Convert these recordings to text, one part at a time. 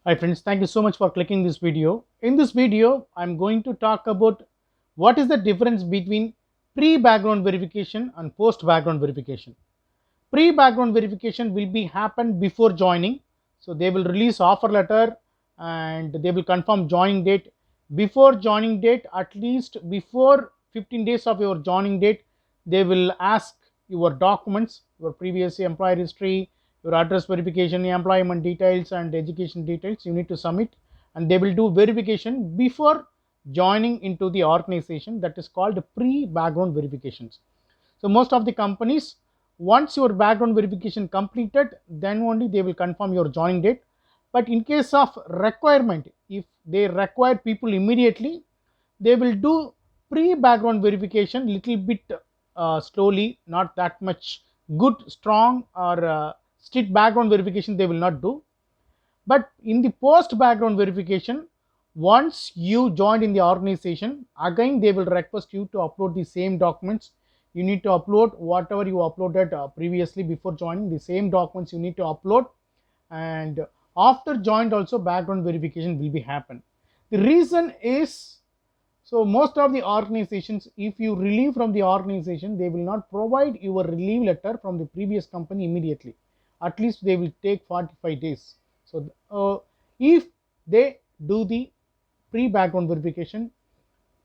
Hi friends, thank you so much for clicking this video. In this video, I'm going to talk about what is the difference between pre-background verification and post-background verification. Pre-background verification will be happen before joining. So they will release offer letter and they will confirm joining date. Before joining date, at least before 15 days of your joining date, they will ask your documents, your previous employer history, your address verification, employment details and education details you need to submit, and they will do verification before joining into the organization. That is called pre-background verifications. So most of the companies, once your background verification completed, then only they will confirm your joining date. But in case of requirement, if they require people immediately, they will do pre-background verification little bit slowly, not that much good, strong or strict background verification they will not do. But in the post background verification, once you joined in the organization, again they will request you to upload the same documents. You need to upload whatever you uploaded previously before joining. The same documents you need to upload, and after joined also background verification will be happen. The reason is, so most of the organizations, if you relieve from the organization, they will not provide your relief letter from the previous company immediately. At least they will take 45 days. So if they do the pre-background verification,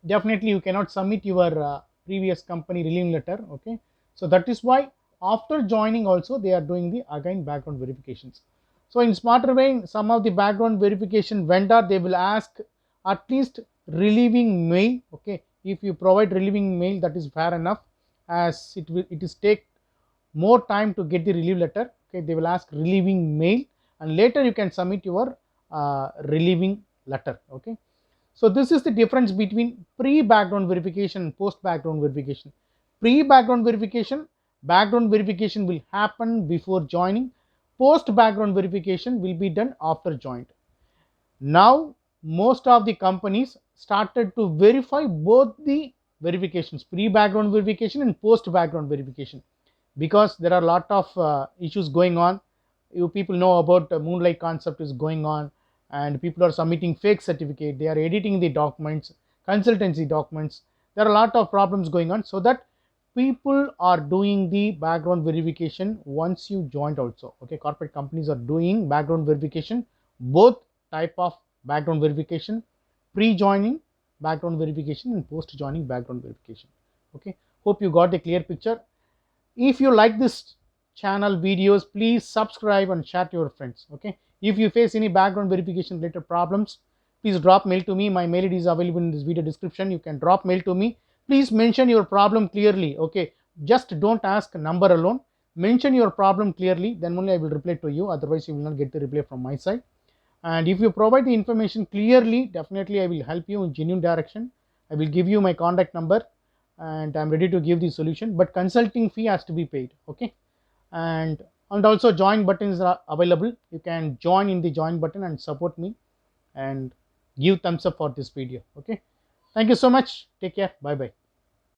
definitely you cannot submit your previous company relief letter. Okay, so that is why after joining also they are doing the again background verifications. So in smarter way, some of the background verification vendor, they will ask at least relieving mail. Okay, if you provide relieving mail, that is fair enough, as it is take more time to get the relief letter. Okay, they will ask relieving mail, and later you can submit your relieving letter. Okay, so this is the difference between pre-background verification and post-background verification. Pre-background verification, background verification will happen before joining. Post-background verification will be done after joined. Now most of the companies started to verify both the verifications, pre-background verification and post-background verification, because there are a lot of issues going on. You people know about moonlight concept is going on, and people are submitting fake certificate, they are editing the documents, consultancy documents. There are a lot of problems going on, so that people are doing the background verification once you joined also. Okay, corporate companies are doing background verification, both type of background verification, pre-joining background verification and post-joining background verification. Okay, hope you got a clear picture. If you like this channel videos, please subscribe and share to your friends. Okay, if you face any background verification related problems, please drop mail to me. My mail ID is available in this video description. You can drop mail to me. Please mention your problem clearly. Okay, just don't ask number alone, mention your problem clearly, then only I will reply to you. Otherwise you will not get the reply from my side. And if you provide the information clearly, definitely I will help you in genuine direction. I will give you my contact number, and I'm ready to give the solution, but consulting fee has to be paid. Okay, and also join buttons are available. You can join in the join button and support me and give thumbs up for this video. Okay, thank you so much, take care, bye bye.